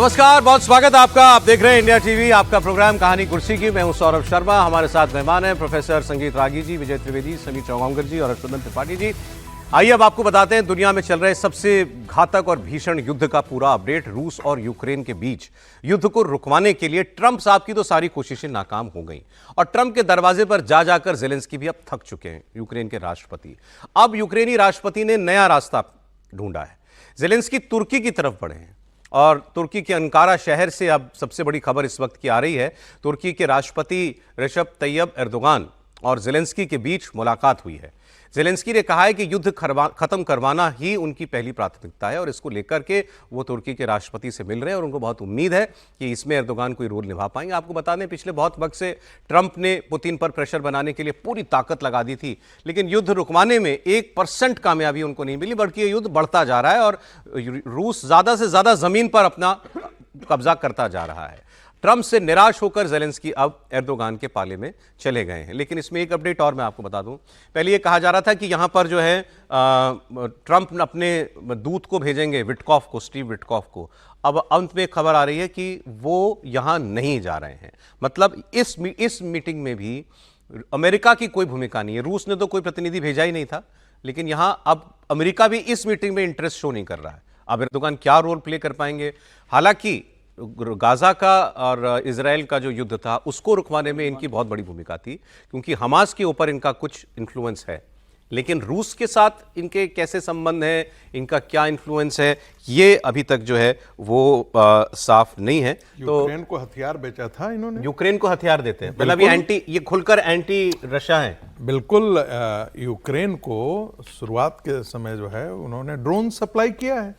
नमस्कार, बहुत स्वागत है आपका। आप देख रहे हैं इंडिया टीवी, आपका प्रोग्राम कहानी कुर्सी की। मैं हूं सौरभ शर्मा। हमारे साथ मेहमान हैं प्रोफेसर संगीत रागी जी, विजय त्रिवेदी, समीर चौगांवकर जी और हर्षवर्धन त्रिपाठी जी। आइए अब आपको बताते हैं दुनिया में चल रहे सबसे घातक और भीषण युद्ध का पूरा अपडेट। रूस और यूक्रेन के बीच युद्ध को रुकवाने के लिए ट्रंप साहब की तो सारी कोशिशें नाकाम हो गई और ट्रंप के दरवाजे पर जा जाकर ज़ेलेंस्की भी अब थक चुके हैं, यूक्रेन के राष्ट्रपति। अब यूक्रेनी राष्ट्रपति ने नया रास्ता ढूंढा है। ज़ेलेंस्की तुर्की की तरफ बढ़े हैं और तुर्की के अंकारा शहर से अब सबसे बड़ी खबर इस वक्त की आ रही है। तुर्की के राष्ट्रपति रेसेप तैयब एर्दोगान और ज़ेलेंस्की के बीच मुलाकात हुई है। ज़ेलेंस्की ने कहा है कि युद्ध खत्म करवाना ही उनकी पहली प्राथमिकता है और इसको लेकर के वो तुर्की के राष्ट्रपति से मिल रहे हैं और उनको बहुत उम्मीद है कि इसमें एर्दोगान कोई रोल निभा पाएंगे। आपको बता दें, पिछले बहुत वक्त से ट्रंप ने पुतिन पर प्रेशर बनाने के लिए पूरी ताकत लगा दी थी, लेकिन युद्ध रुकवाने में 1% कामयाबी उनको नहीं मिली, बल्कि ये युद्ध बढ़ता जा रहा है और रूस ज़्यादा से ज़्यादा ज़मीन पर अपना कब्जा करता जा रहा है। ट्रंप से निराश होकर ज़ेलेंस्की अब एर्दोगान के पाले में चले गए हैं। लेकिन इसमें एक अपडेट और मैं आपको बता दूं। पहले ये कहा जा रहा था कि यहां पर जो है ट्रंप अपने दूत को भेजेंगे, विटकॉफ को, स्टीव विटकॉफ को। अब अंत में खबर आ रही है कि वो यहां नहीं जा रहे हैं। मतलब इस मीटिंग में भी अमेरिका की कोई भूमिका नहीं है। रूस ने तो कोई प्रतिनिधि भेजा ही नहीं था, लेकिन यहां अब अमेरिका भी इस मीटिंग में इंटरेस्ट शो नहीं कर रहा है। अब एर्दोगान क्या रोल प्ले कर पाएंगे? हालांकि गाजा का और इजराइल का जो युद्ध था उसको रुकवाने में इनकी बहुत बड़ी भूमिका थी, क्योंकि हमास के ऊपर इनका कुछ इन्फ्लुएंस है। लेकिन रूस के साथ इनके कैसे संबंध है, इनका क्या इन्फ्लुएंस है, ये अभी तक जो है वो साफ नहीं है। यूक्रेन को हथियार बेचा था इन्होंने। यूक्रेन को हथियार देते हैं, मतलब ये खुलकर एंटी रशिया है। बिल्कुल। यूक्रेन को शुरुआत के समय जो है उन्होंने ड्रोन सप्लाई किया है।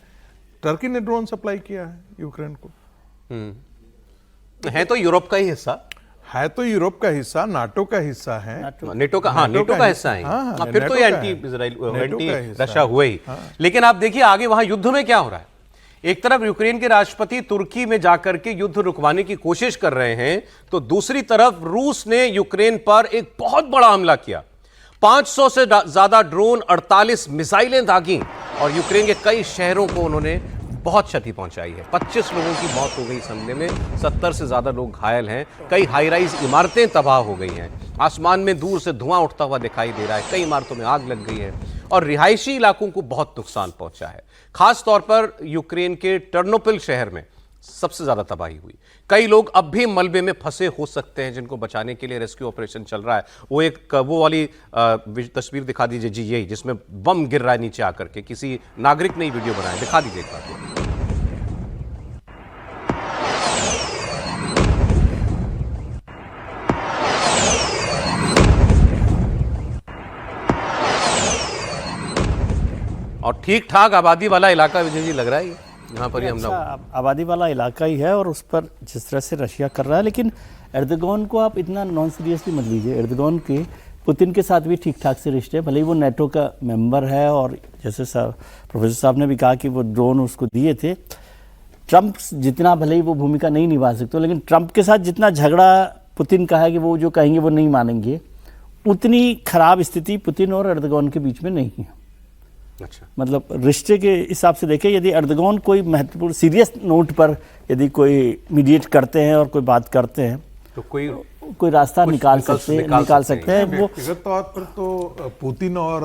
टर्की ने ड्रोन सप्लाई किया है यूक्रेन को। है तो यूरोप का ही हिस्सा, है तो यूरोप का हिस्सा, नाटो का हिस्सा है, नेटो का, हाँ, नेटो का हिस्सा है। हाँ, फिर तो ये एंटी इजराइल, एंटी रशिया हुए ही। लेकिन आप देखिए आगे वहां युद्ध में क्या हो रहा है। एक तरफ यूक्रेन के राष्ट्रपति तुर्की में जाकर के युद्ध रुकवाने की कोशिश कर रहे हैं, तो दूसरी तरफ रूस ने यूक्रेन पर एक बहुत बड़ा हमला किया। 500 से ज्यादा ड्रोन, 48 मिसाइलें दागी और यूक्रेन के कई शहरों को उन्होंने बहुत क्षति पहुंचाई है। 25 लोगों की मौत हो गई इस हमले में, 70 से ज्यादा लोग घायल हैं। कई हाई राइज इमारतें तबाह हो गई हैं। आसमान में दूर से धुआं उठता हुआ दिखाई दे रहा है। कई इमारतों में आग लग गई है और रिहायशी इलाकों को बहुत नुकसान पहुंचा है। खास तौर पर यूक्रेन के टर्नोपिल शहर में सबसे ज्यादा तबाही हुई। कई लोग अब भी मलबे में फंसे हो सकते हैं, जिनको बचाने के लिए रेस्क्यू ऑपरेशन चल रहा है। वो वाली तस्वीर दिखा दीजिए जी, यही जिसमें बम गिर रहा है नीचे आकर के। किसी नागरिक ने ही वीडियो बनाया, दिखा दीजिए एक बार। और ठीक ठाक आबादी वाला इलाका विजय जी लग रहा है यहाँ पर ही हमला आबादी वाला इलाका ही है और उस पर जिस तरह से रशिया कर रहा है। लेकिन एर्दोगान को आप इतना नॉन सीरियसली मत लीजिए। एर्दोगान के पुतिन के साथ भी ठीक ठाक से रिश्ते हैं, भले ही वो नेटो का मेंबर है और जैसे प्रोफेसर साहब ने भी कहा कि वो ड्रोन उसको दिए थे। ट्रंप जितना भले ही वो भूमिका नहीं निभा सकते, लेकिन ट्रंप के साथ जितना झगड़ा पुतिन का है कि वो जो कहेंगे वो नहीं मानेंगे, उतनी खराब स्थिति पुतिन और एर्दोगान के बीच में नहीं है। अच्छा, मतलब रिश्ते के हिसाब से देखें, यदि एर्दोगान कोई महत्वपूर्ण सीरियस नोट पर यदि कोई मीडिएट करते हैं और कोई बात करते हैं तो कोई रास्ता निकाल सकते हैं। वो व्यक्तिगत तौर पर तो पुतिन और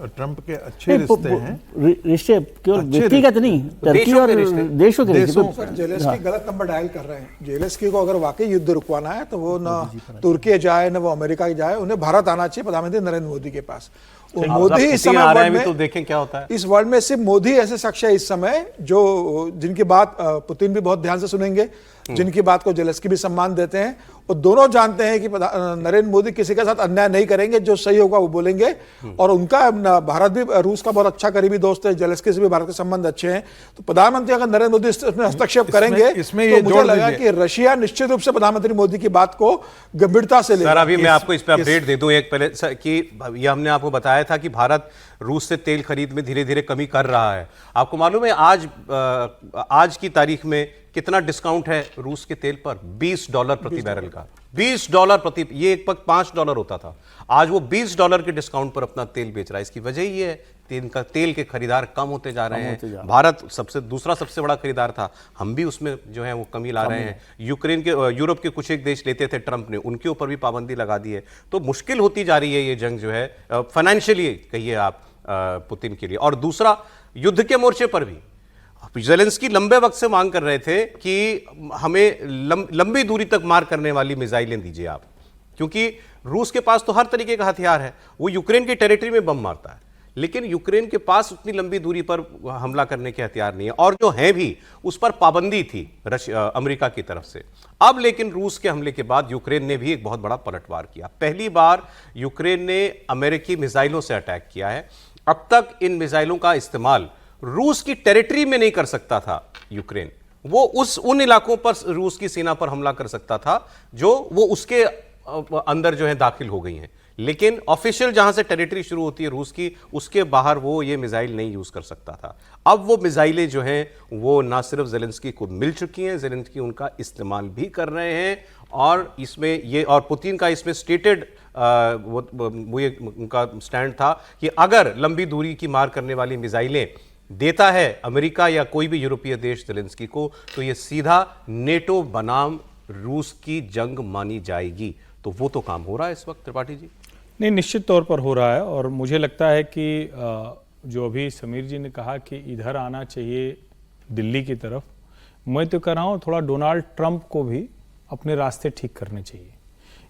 ट्रंप के अच्छे रिश्ते हैं। रिश्ते केवल व्यक्तिगत नहीं, टर्की और देशों के रिश्ते। ज़ेलेंस्की गलत नंबर डायल कर रहे हैं। ज़ेलेंस्की को अगर वाकई युद्ध रुकवाना है तो वो ना तुर्की जाए, ना वो अमेरिका जाए, उन्हें भारत आना चाहिए, प्रधानमंत्री नरेंद्र मोदी के पास। मोदी इस समय वर्ल्ड में, तो देखें क्या होता है। इस वर्ल्ड में सिर्फ मोदी ऐसे शख्स है इस समय जो जिनकी बात पुतिन भी बहुत ध्यान से सुनेंगे, जिनकी बात को ज़ेलेंस्की भी सम्मान देते हैं और दोनों जानते हैं कि नरेंद्र मोदी किसी के साथ अन्याय नहीं करेंगे, जो सही होगा वो बोलेंगे। और उनका भारत भी रूस का बहुत अच्छा करीबी दोस्त है, ज़ेलेंस्की से भी भारत के संबंध अच्छे हैं। तो प्रधानमंत्री अगर नरेंद्र मोदी इसमें हस्तक्षेप करेंगे तो मुझे लगा कि रशिया निश्चित रूप से प्रधानमंत्री मोदी की बात को गंभीरता से लेगा। अभी मैं आपको इस पर अपडेट दे दूं एक पहले कि ये हमने आपको बताया था कि भारत रूस से तेल खरीद में धीरे धीरे कमी कर रहा है। आपको मालूम है आज की तारीख में कितना डिस्काउंट है रूस के तेल पर? $20 प्रति बैरल का। $20 प्रति, ये एक वक्त $5 होता था, आज वो $20 के डिस्काउंट पर अपना तेल बेच रहा है। इसकी वजह ये है तेल के खरीदार कम होते जा रहे हैं। भारत दूसरा सबसे बड़ा खरीदार था, हम भी उसमें जो है वो कमी ला रहे हैं। यूरोप के कुछ एक देश लेते थे ट्रंप ने, उनके ऊपर भी पाबंदी लगा दी है। तो मुश्किल होती जा रही है ये जंग जो है, फाइनेंशियली कहिए आप पुतिन के लिए। और दूसरा, युद्ध के मोर्चे पर भी ज़ेलेंस्की लंबे वक्त से मांग कर रहे थे कि हमें लंबी दूरी तक मार करने वाली मिसाइलें दीजिए आप, क्योंकि रूस के पास तो हर तरीके का हथियार है, वो यूक्रेन की टेरिटरी में बम मारता है, लेकिन यूक्रेन के पास उतनी लंबी दूरी पर हमला करने के हथियार नहीं है, और जो है भी उस पर पाबंदी थी अमेरिका की तरफ से। अब लेकिन रूस के हमले के बाद यूक्रेन ने भी एक बहुत बड़ा पलटवार किया। पहली बार यूक्रेन ने अमेरिकी मिसाइलों से अटैक किया है। अब तक इन मिसाइलों का इस्तेमाल रूस की टेरिटरी में नहीं कर सकता था यूक्रेन, वो उन इलाकों पर रूस की सेना पर हमला कर सकता था जो वो उसके अंदर जो है दाखिल हो गई हैं, लेकिन ऑफिशियल जहां से टेरिटरी शुरू होती है रूस की, उसके बाहर वो ये मिसाइल नहीं यूज कर सकता था। अब वो मिसाइलें जो हैं वो ना सिर्फ ज़ेलेंस्की को मिल चुकी हैं, ज़ेलेंस्की उनका इस्तेमाल भी कर रहे हैं, और इसमें ये और पुतिन का इसमें स्टेटेड वो ये उनका स्टैंड था कि अगर लंबी दूरी की मार करने वाली मिसाइलें देता है अमेरिका या कोई भी यूरोपीय देश ज़ेलेंस्की को, तो ये सीधा नेटो बनाम रूस की जंग मानी जाएगी। तो वो तो काम हो रहा है इस वक्त, त्रिपाठी जी? नहीं, निश्चित तौर पर हो रहा है, और मुझे लगता है कि जो अभी समीर जी ने कहा कि इधर आना चाहिए दिल्ली की तरफ, मैं तो कह रहा हूँ थोड़ा डोनाल्ड ट्रंप को भी अपने रास्ते ठीक करने चाहिए,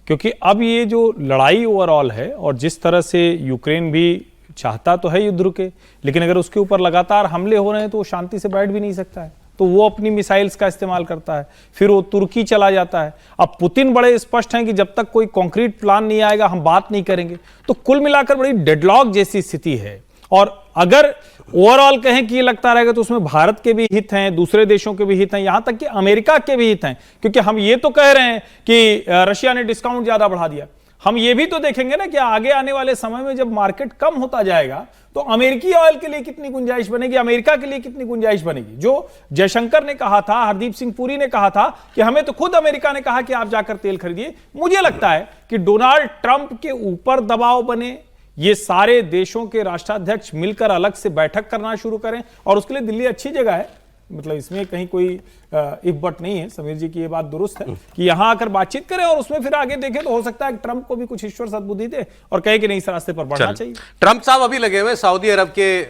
क्योंकि अब ये जो लड़ाई ओवरऑल है, और जिस तरह से यूक्रेन भी चाहता तो है युद्ध रुके, लेकिन अगर उसके ऊपर लगातार हमले हो रहे हैं तो वो शांति से बैठ भी नहीं सकता है, तो वो अपनी मिसाइल्स का इस्तेमाल करता है, फिर वो तुर्की चला जाता है। अब पुतिन बड़े स्पष्ट हैं कि जब तक कोई कॉन्क्रीट प्लान नहीं आएगा हम बात नहीं करेंगे। तो कुल मिलाकर बड़ी डेडलॉक जैसी स्थिति है, और अगर ओवरऑल कहें कि ये लगता रहेगा तो उसमें भारत के भी हित हैं, दूसरे देशों के भी हित हैं, यहां तक कि अमेरिका के भी हित हैं, क्योंकि हम ये तो कह रहे हैं कि रशिया ने डिस्काउंट ज्यादा बढ़ा दिया, हम ये भी तो देखेंगे ना कि आगे आने वाले समय में जब मार्केट कम होता जाएगा तो अमेरिकी ऑयल के लिए कितनी गुंजाइश बनेगी, अमेरिका के लिए कितनी गुंजाइश बनेगी। जो जयशंकर ने कहा था, हरदीप सिंह पुरी ने कहा था कि हमें तो खुद अमेरिका ने कहा कि आप जाकर तेल खरीदिए। मुझे लगता है कि डोनाल्ड ट्रंप के ऊपर दबाव बने, ये सारे देशों के राष्ट्राध्यक्ष मिलकर अलग से बैठक करना शुरू करें, और उसके लिए दिल्ली अच्छी जगह है, मतलब इसमें कहीं कोई इफ बट नहीं है। समीर जी की ये बात दुरुस्त है कि यहां आकर बातचीत करें और उसमें फिर आगे देखें, तो हो सकता है कि ट्रंप को भी कुछ ईश्वर सद्बुद्धि दे और कहे कि नहीं, इस रास्ते पर बढ़ना चाहिए। ट्रंप साहब अभी लगे हुए सऊदी अरब के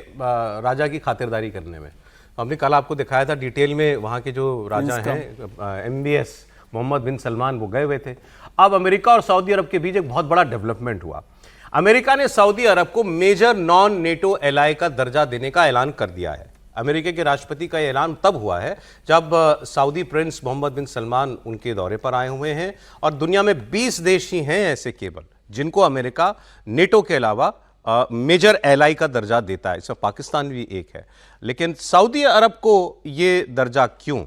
राजा की खातिरदारी करने में। हमने कल आपको दिखाया था डिटेल में, वहां के जो राजा हैं MBS मोहम्मद बिन सलमान, वो गए हुए थे। अब अमेरिका और सऊदी अरब के बीच एक बहुत बड़ा डेवलपमेंट हुआ। अमेरिका ने सऊदी अरब को मेजर नॉन नेटो एलाई का दर्जा देने का ऐलान कर दिया है। अमेरिका के राष्ट्रपति का ऐलान तब हुआ है जब सऊदी प्रिंस मोहम्मद बिन सलमान उनके दौरे पर आए हुए हैं, और दुनिया में 20 देश ही हैं ऐसे केवल जिनको अमेरिका नेटो के अलावा मेजर एलाई का दर्जा देता है। इसमें पाकिस्तान भी एक है। लेकिन सऊदी अरब को ये दर्जा क्यों?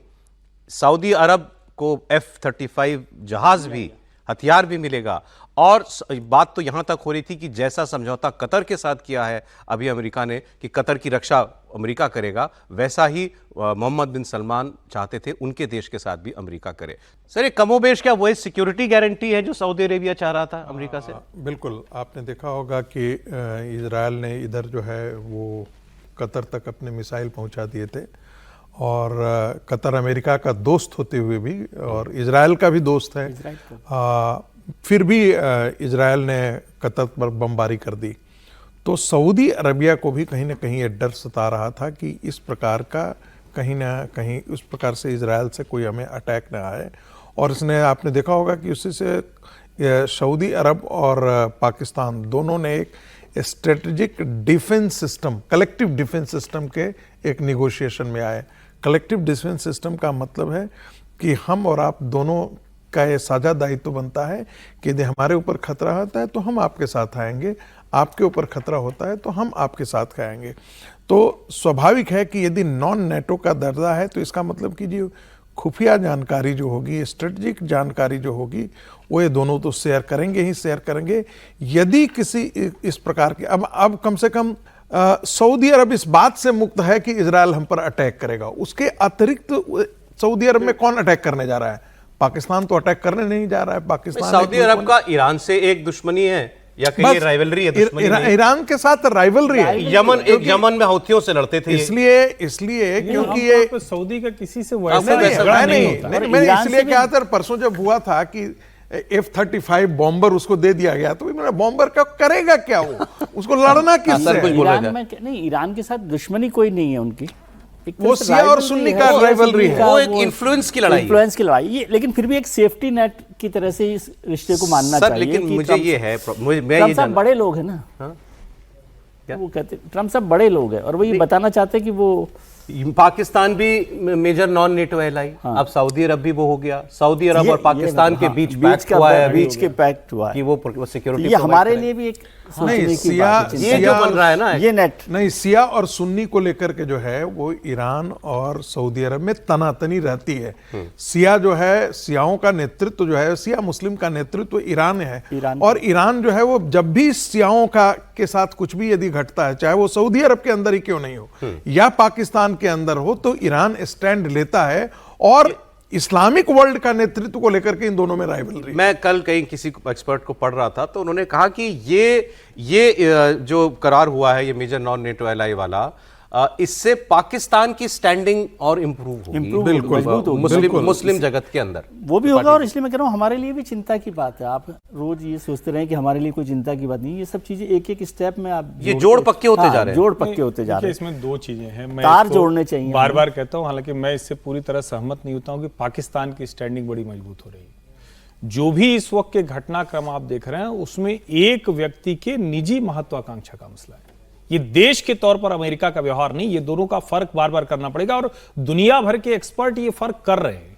सऊदी अरब को F-35 जहाज भी, हथियार भी मिलेगा, और बात तो यहां तक हो रही थी कि जैसा समझौता कतर के साथ किया है अभी अमेरिका ने कि कतर की रक्षा अमेरिका करेगा, वैसा ही मोहम्मद बिन सलमान चाहते थे उनके देश के साथ भी अमेरिका करे। सर, ये कमोबेश क्या वही सिक्योरिटी गारंटी है जो सऊदी अरेबिया चाह रहा था अमेरिका से? बिल्कुल। आपने देखा होगा कि इजराइल ने इधर जो है वो कतर तक अपने मिसाइल पहुंचा दिए थे, और कतर अमेरिका का दोस्त होते हुए भी, और इजराइल का भी दोस्त है, फिर भी इजराइल ने कतर पर बमबारी कर दी। तो सऊदी अरबिया को भी कहीं ना कहीं ये डर सता रहा था कि इस प्रकार का कहीं ना कहीं उस प्रकार से इजराइल से कोई हमें अटैक ना आए। और इसने, आपने देखा होगा कि उसी से सऊदी अरब और पाकिस्तान दोनों ने एक strategic defence system, collective defence system के एक निगोशिएशन में आए। कलेक्टिव डिफेंस सिस्टम का मतलब है कि हम और आप दोनों का ये साझा दायित्व बनता है कि यदि हमारे ऊपर खतरा होता है तो हम आपके साथ आएंगे, आपके ऊपर खतरा होता है तो हम आपके साथ आएंगे। तो स्वाभाविक है कि यदि नॉन नेटो का दर्जा है तो इसका मतलब कि जो खुफिया जानकारी जो होगी, स्ट्रेटेजिक जानकारी जो होगी, वो ये दोनों तो शेयर करेंगे ही शेयर करेंगे। यदि किसी इस प्रकार के, अब कम से कम सऊदी अरब इस बात से मुक्त है कि इजराइल हम पर अटैक करेगा। उसके अतिरिक्त सऊदी अरब में कौन अटैक करने जा रहा है? पाकिस्तान तो अटैक करने नहीं जा रहा है। पाकिस्तान, सऊदी अरब का ईरान से एक दुश्मनी है, या कहीं राइवलरी है, दुश्मनी नहीं? ईरान के साथ राइवलरी है। यमन में हौथियों से लड़ते थे। इसलिए क्योंकि ये सऊदी का किसी से नहीं, मैंने इसलिए कहा था परसों जब हुआ था कि F-35 बॉम्बर उसको दे दिया गया, तो मेरा बॉम्बर का करेगा क्या वो, उसको लड़ना किससे? ईरान में नहीं, ईरान के साथ दुश्मनी कोई नहीं है उनकी, वो शिया और सुन्नी का राइवलरी है, वो एक इन्फ्लुएंस की लड़ाई, ये लेकिन फिर भी एक सेफ्टी नेट की तरह से इस रिश्ते को मानना चाहिए। लेकिन मुझे ये है, ट्रम्प साहब बड़े लोग हैं ना, वो कहते ट्रम्प साहब बड़े लोग हैं और वो ये बताना चाहते हैं कि वो पाकिस्तान भी मेजर नॉन नेटो एलाई, अब सऊदी अरब भी वो हो गया। सऊदी अरब और पाकिस्तान के बीच पैक्ट हुआ है अभी, बीच के पैक्ट हुआ है कि वो सिक्योरिटी, ये हमारे लिए भी एक नहीं, ये जो बन रहा है ना, ये नेट नहीं, शिया और सुन्नी को लेकर के जो है वो ईरान और सऊदी अरब में तनातनी रहती है। शिया जो है, शियाओं का नेतृत्व जो है, शिया मुस्लिम का नेतृत्व ईरान है, और ईरान जो है वो जब भी शियाओं का के साथ कुछ भी यदि घटता है, चाहे वो सऊदी अरब के अंदर ही क्यों नहीं हो या पाकिस्तान के अंदर हो, तो ईरान स्टैंड लेता है। और इस्लामिक वर्ल्ड का नेतृत्व को लेकर के इन दोनों में राइवलरी। मैं कल कहीं किसी एक्सपर्ट को पढ़ रहा था, तो उन्होंने कहा कि ये जो करार हुआ है, ये मेजर नॉन नेटो एलाई वाला, इससे पाकिस्तान की स्टैंडिंग और इम्प्रूव होगी मुस्लिम जगत के अंदर, वो भी होगा। और इसलिए मैं कह रहा हूँ हमारे लिए भी चिंता की बात है। आप रोज ये सोचते रहे कि हमारे लिए कोई चिंता की बात नहीं, ये सब चीजें एक एक स्टेप में आप ये जोड़ पक्के होते जा रहे हैं, जोड़ पक्के होते जा रहे हैं। इसमें दो चीजें हैं, मैं तार जोड़ने चाहिए। बार बार कहता हूँ, हालांकि मैं इससे पूरी तरह सहमत नहीं होता हूँ कि पाकिस्तान की स्टैंडिंग बड़ी मजबूत हो रही है। जो भी इस वक्त के घटनाक्रम आप देख रहे हैं, उसमें एक व्यक्ति के निजी महत्वाकांक्षा का मसला है। ये देश के तौर पर अमेरिका का व्यवहार नहीं, ये दोनों का फर्क बार बार करना पड़ेगा, और दुनिया भर के एक्सपर्ट ये फर्क कर रहे हैं।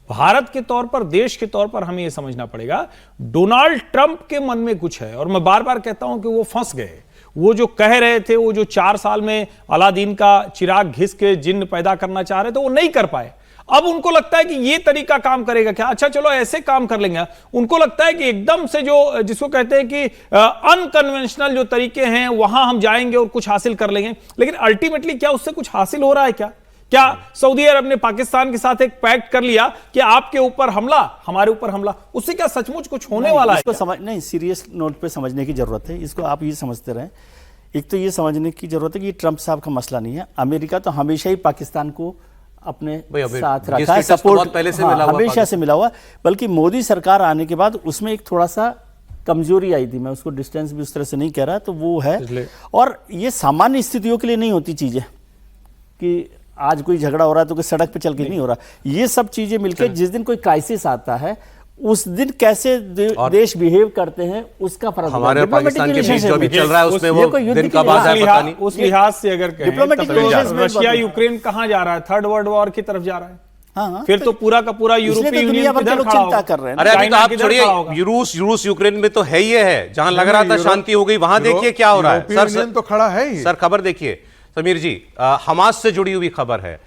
भारत के तौर पर, देश के तौर पर हमें यह समझना पड़ेगा, डोनाल्ड ट्रंप के मन में कुछ है, और मैं बार बार कहता हूं कि वो फंस गए। वो जो कह रहे थे, वो जो 4 साल में अलादीन का चिराग घिस के जिन्न पैदा करना चाह रहे थे, वो नहीं कर पाए। अब उनको लगता है कि ये तरीका काम करेगा क्या, अच्छा चलो ऐसे काम कर लेंगे। उनको लगता है कि एकदम से जो जिसको कहते हैं कि अनकन्वेंशनल जो तरीके हैं, वहां हम जाएंगे और कुछ हासिल कर लेंगे। लेकिन अल्टीमेटली क्या उससे कुछ हासिल हो रहा है? क्या सऊदी अरब ने पाकिस्तान के साथ एक पैक्ट कर लिया कि आपके ऊपर हमला, हमारे ऊपर हमला, उससे क्या सचमुच कुछ होने वाला है? इसको समझ नहीं, सीरियस नोट पे समझने की जरूरत है। इसको आप ये समझते रहें, एक तो ये समझने की जरूरत है कि ये ट्रंप साहब का मसला नहीं है। अमेरिका तो हमेशा ही पाकिस्तान को अपने साथ रखा है, सपोर्ट पहले से मिला हुआ, हमेशा से मिला हुआ। बल्कि मोदी सरकार आने के बाद उसमें एक थोड़ा सा कमजोरी आई थी, मैं उसको डिस्टेंस भी उस तरह से नहीं कह रहा, तो वो है। और ये सामान्य स्थितियों के लिए नहीं होती चीजें कि आज कोई झगड़ा हो रहा है तो कोई सड़क पे चल के नहीं हो रहा। ये सब चीजें मिलकर जिस दिन कोई क्राइसिस आता है, उस दिन कैसे देश बिहेव करते हैं उसका फर्क। हमारे पाकिस्तान के बीच जो भी चल रहा है उसमें वो दिन का बाद है, पता नहीं। उस लिहाज से अगर कहें, रशिया यूक्रेन कहां जा रहा है? थर्ड वर्ल्ड वॉर की तरफ जा रहा है। हाँ, फिर तो पूरा का पूरा यूरोपीय यूनियन किधर खड़ा होगा? कर रहे हैं। अरे अभी तो आप छोड़िए, रूस यूक्रेन में तो है ही है, जहां लग रहा था शांति हो गई, वहां देखिए क्या हो रहा है। सर तो खड़ा है ही। सर खबर देखिए समीर जी, हमास से जुड़ी हुई खबर है।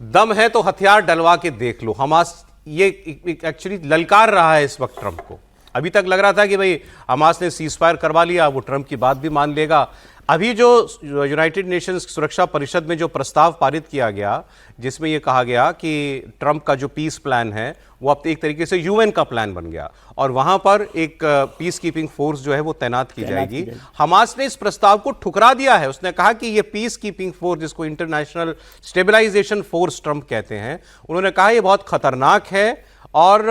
दम है तो हथियार डलवा के देख लो। हमास ये एक्चुअली ललकार रहा है इस वक्त ट्रंप को। अभी तक लग रहा था कि भाई हमास ने सीज फायर करवा लिया, वो ट्रंप की बात भी मान लेगा। अभी जो यूनाइटेड नेशंस सुरक्षा परिषद में जो प्रस्ताव पारित किया गया, जिसमें यह कहा गया कि ट्रंप का जो पीस प्लान है वो अब एक tariqe से यूएन का प्लान बन गया और वहां पर एक पीस कीपिंग फोर्स जो है वो तैनात की जाएगी। हमास ने इस प्रस्ताव को ठुकरा दिया है। उसने कहा कि ये पीस कीपिंग फोर्स, जिसको इंटरनेशनल स्टेबलाइजेशन फोर्स ट्रंप कहते हैं, उन्होंने कहा ये बहुत खतरनाक है और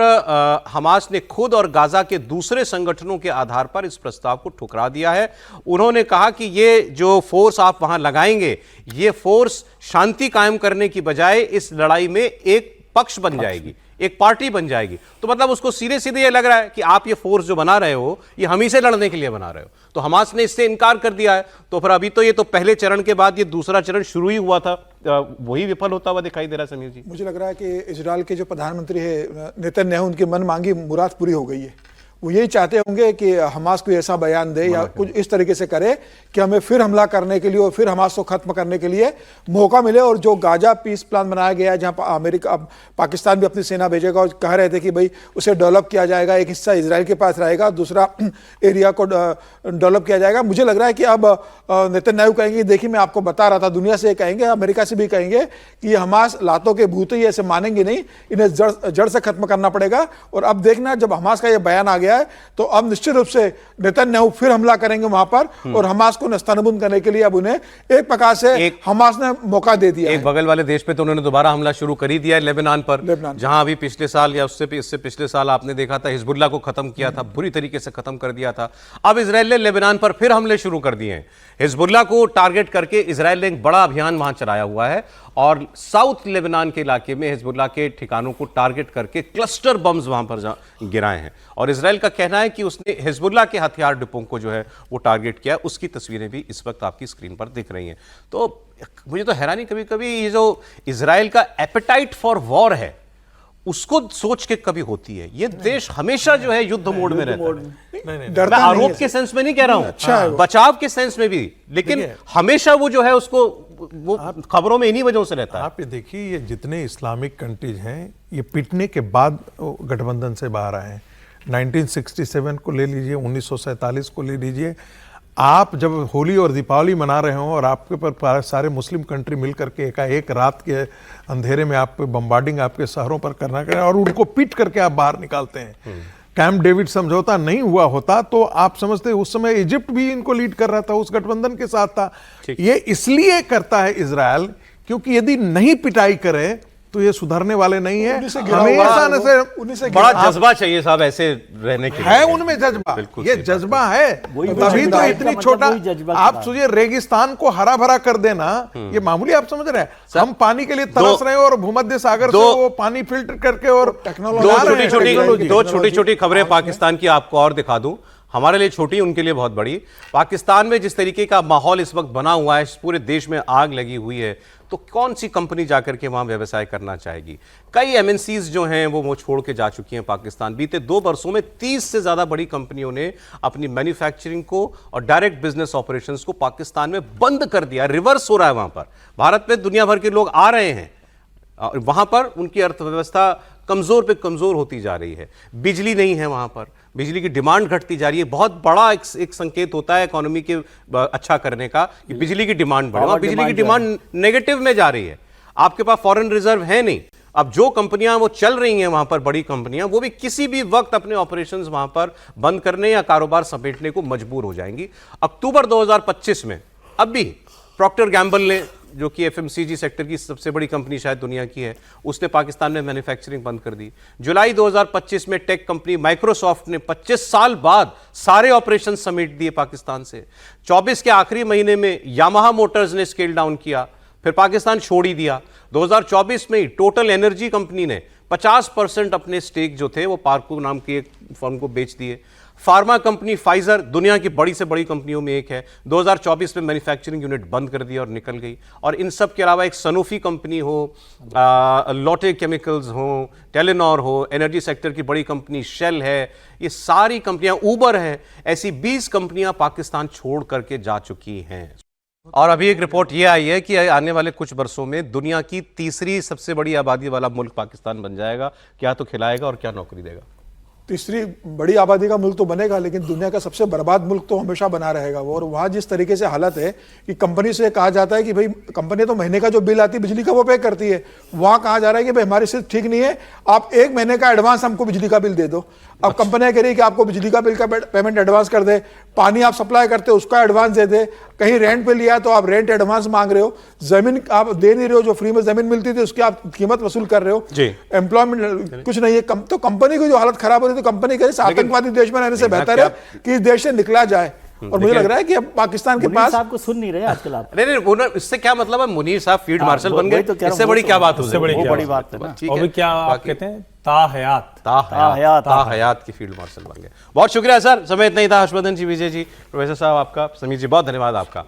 हमास ने खुद और गाजा के दूसरे संगठनों के आधार पर इस प्रस्ताव को ठुकरा दिया है। उन्होंने कहा कि ये जो फोर्स आप वहां लगाएंगे, ये फोर्स शांति कायम करने की बजाय इस लड़ाई में एक पक्ष बन जाएगी, एक पार्टी बन जाएगी। तो मतलब उसको सीधे सीधे ये लग रहा है कि आप ये फोर्स जो बना रहे हो, ये हम ही से लड़ने के लिए बना रहे हो। तो हमास ने इससे इनकार कर दिया है। तो फिर अभी तो ये तो पहले चरण के बाद ये दूसरा चरण शुरू ही हुआ था, वही विफल होता हुआ दिखाई दे रहा है। समीर जी, मुझे लग रहा है कि इजराइल के जो प्रधानमंत्री है नेतन्याहू, उनकी मन मांगी मुराद पूरी हो गई है। वो यही चाहते होंगे कि हमास को ऐसा बयान दे या कुछ इस तरीके से करे कि हमें फिर हमला करने के लिए और फिर हमास को खत्म करने के लिए मौका मिले। और जो गाजा पीस प्लान बनाया गया है, जहां अमेरिका पाकिस्तान भी अपनी सेना भेजेगा और कह रहे थे कि भाई उसे डेवलप किया जाएगा, एक हिस्सा इजराइल के पास रहेगा, दूसरा एरिया को डेवलप किया जाएगा। मुझे लग रहा है कि अब नेतन्याहू कहेंगे, देखिए मैं आपको बता रहा था, दुनिया से कहेंगे, अमेरिका से भी कहेंगे कि ये हमास लातों के भूत ही ऐसे मानेंगे नहीं, इन्हें जड़ से खत्म करना पड़ेगा। और अब देखना, जब हमास का ये बयान आ गया लिया है, तो अब निश्चित रूप से नेतन्याहू फिर हमला करेंगे वहां पर और हमास को नस्तानबूद करने के लिए अब उन्हें एक प्रकार से हमास ने मौका दे दिया एक बगल वाले देश पे तो उन्होंने दोबारा हमला शुरू कर ही दिया है, लेबनान पर, लेबनान। जहां अभी पिछले साल या इससे पिछले साल आपने देखा था हिजबुल्लाह को खत्म किया था, बुरी तरीके से खत्म कर दिया था। अब इजराइल ने लेबनान पर फिर हमले शुरू कर दिए हैं। हिजबुल्लाह को टारगेट करके इजराइल ने एक बड़ा अभियान वहां चलाया हुआ है और साउथ लेबनान के इलाके में हिजबुल्लाह के ठिकानों को टारगेट करके क्लस्टर बम्स वहां पर गिराए हैं और इजराइल का कहना है कि उसने हिजबुल्लाह के हथियार डिपों को जो है वो टारगेट किया। उसकी तस्वीरें भी इस वक्त आपकी स्क्रीन पर दिख रही हैं। तो मुझे तो हैरानी कभी कभी ये जो इजराइल का एपेटाइट फॉर वॉर है उसको सोच के कभी होती है। ये देश हमेशा जो है युद्ध मोड में रहता है। मैं डरता आरोप नहीं के सेंस में नहीं कह रहा हूं, अच्छा है वो। बचाव के सेंस में भी, लेकिन हमेशा वो जो है उसको वो खबरों में इन्हीं वजहों से रहता है। आप ये देखिए, ये जितने इस्लामिक कंट्रीज हैं ये पिटने के बाद गठबंधन से बाहर आए हैं। 1967 को ले लीजिए, 1947 को ले लीजिए। आप जब होली और दीपावली मना रहे हो और आपके पर सारे मुस्लिम कंट्री मिल करके एक रात के अंधेरे में आप पे बम्बार्डिंग आपके शहरों पर करना करें और उनको पीट करके आप बाहर निकालते हैं। कैंप डेविड समझौता नहीं हुआ होता तो आप समझते उस समय इजिप्ट भी इनको लीड कर रहा था, उस गठबंधन के साथ था। ये इसलिए करता है इजराइल क्योंकि यदि नहीं पिटाई करे तो ये सुधरने वाले नहीं है। हमेशा बड़ा जज्बा चाहिए साहब ऐसे रहने के लिए। है उनमें जज्बा, ये जज्बा है, तभी तो इतनी छोटा। आप सोचिए रेगिस्तान को हरा भरा कर देना, ये मामूली आप समझ रहे हैं। हम पानी के लिए तरस रहे हैं और भूमध्य सागर से वो पानी फिल्टर करके और दो छोटी छोटी खबरें पाकिस्तान की आपको और दिखा दूं। हमारे लिए छोटी, उनके लिए बहुत बड़ी। पाकिस्तान में जिस तरीके का माहौल इस वक्त बना हुआ है, पूरे देश में आग लगी हुई है, तो कौन सी कंपनी जाकर के वहां व्यवसाय करना चाहेगी? कई एमएनसीज जो हैं वो छोड़ के जा चुकी हैं पाकिस्तान। बीते 2 वर्षों में 30 से ज्यादा बड़ी कंपनियों ने अपनी मैन्युफैक्चरिंग को और डायरेक्ट बिजनेस ऑपरेशंस को पाकिस्तान में बंद कर दिया। रिवर्स हो रहा है वहां पर। भारत में दुनिया भर के लोग आ रहे हैं और वहां पर उनकी अर्थव्यवस्था कमजोर पे कमजोर होती जा रही है। बिजली नहीं है वहां पर, बिजली की डिमांड घटती जा रही है। बहुत बड़ा एक संकेत होता है इकोनॉमी के अच्छा करने का कि बिजली की डिमांड बढ़े। बिजली की डिमांड नेगेटिव में जा रही है। आपके पास फॉरेन रिजर्व है नहीं। अब जो कंपनियां वो चल रही हैं वहां पर, बड़ी कंपनियां, वो भी किसी भी वक्त अपने ऑपरेशंस वहां पर बंद करने या कारोबार समेटने को मजबूर हो जाएंगी। अक्टूबर 2025 में अब भी प्रॉक्टर गैम्बल ने, जो कि एफएमसीजी सेक्टर की सबसे बड़ी कंपनी शायद दुनिया की है, उसने पाकिस्तान में मैन्युफैक्चरिंग बंद कर दी। जुलाई 2025 में टेक कंपनी माइक्रोसॉफ्ट ने 25 साल बाद सारे ऑपरेशन समेट दिए पाकिस्तान से। 24 के आखिरी महीने में यामाहा मोटर्स ने स्केल डाउन किया, फिर पाकिस्तान छोड़ ही दिया। 2024 में ही टोटल एनर्जी कंपनी ने 50% अपने स्टेक जो थे वो पार्को नाम के एक फर्म को बेच दिए। फार्मा कंपनी फाइजर दुनिया की बड़ी से बड़ी कंपनियों में एक है, 2024 में मैन्युफैक्चरिंग यूनिट बंद कर दिया और निकल गई। और इन सब के अलावा एक सनोफी कंपनी हो, लॉटे केमिकल्स हो, टेलेनॉर हो, एनर्जी सेक्टर की बड़ी कंपनी शेल है, ये सारी कंपनियां, ऊबर है, ऐसी 20 कंपनियां पाकिस्तान छोड़ करके जा चुकी हैं। और अभी एक रिपोर्ट ये आई है कि आने वाले कुछ वर्षों में दुनिया की तीसरी सबसे बड़ी आबादी वाला मुल्क पाकिस्तान बन जाएगा। क्या तो खिलाएगा और क्या नौकरी देगा? तीसरी बड़ी आबादी का मुल्क तो बनेगा, लेकिन दुनिया का सबसे बर्बाद मुल्क तो हमेशा बना रहेगा वो। और वहाँ जिस तरीके से हालत है कि कंपनी से कहा जाता है कि भाई कंपनी तो महीने का जो बिल आती है बिजली का वो पे करती है, वहाँ कहा जा रहा है कि भाई हमारी स्थिति ठीक नहीं है, आप 1 महीने का एडवांस हमको बिजली का बिल दे दो। अब कंपनियां कह रही कि आपको बिजली का बिल का पेमेंट एडवांस कर दे, पानी आप सप्लाई करते हो उसका एडवांस दे दे, कहीं रेंट पे लिया तो आप रेंट एडवांस मांग रहे हो, जमीन आप दे नहीं रहे हो, जो फ्री में जमीन मिलती थी उसकी आप कीमत वसूल कर रहे हो, एम्प्लॉयमेंट कुछ नहीं है। तो कंपनी की जो हालत खराब हो रही है, तो कंपनी कह रही आतंकवादी देश में रहने से बेहतर है कि इस देश से निकला जाए। और मुझे लग रहा है कि अब पाकिस्तान के पास आपको सुन नहीं रहे आजकल आप। नहीं, इससे क्या मतलब है? मुनीर साहब फील्ड मार्शल बन गए, इससे बड़ी क्या बात हो सकती है? बड़ी बात है ना। और क्या आप कहते हैं, ताहयात की फील्ड मार्शल बन गए। बहुत शुक्रिया सर, समय इतना ही था। हर्षवर्धन जी, विजय जी, प्रोफेसर साहब आपका, समीर जी बहुत धन्यवाद आपका।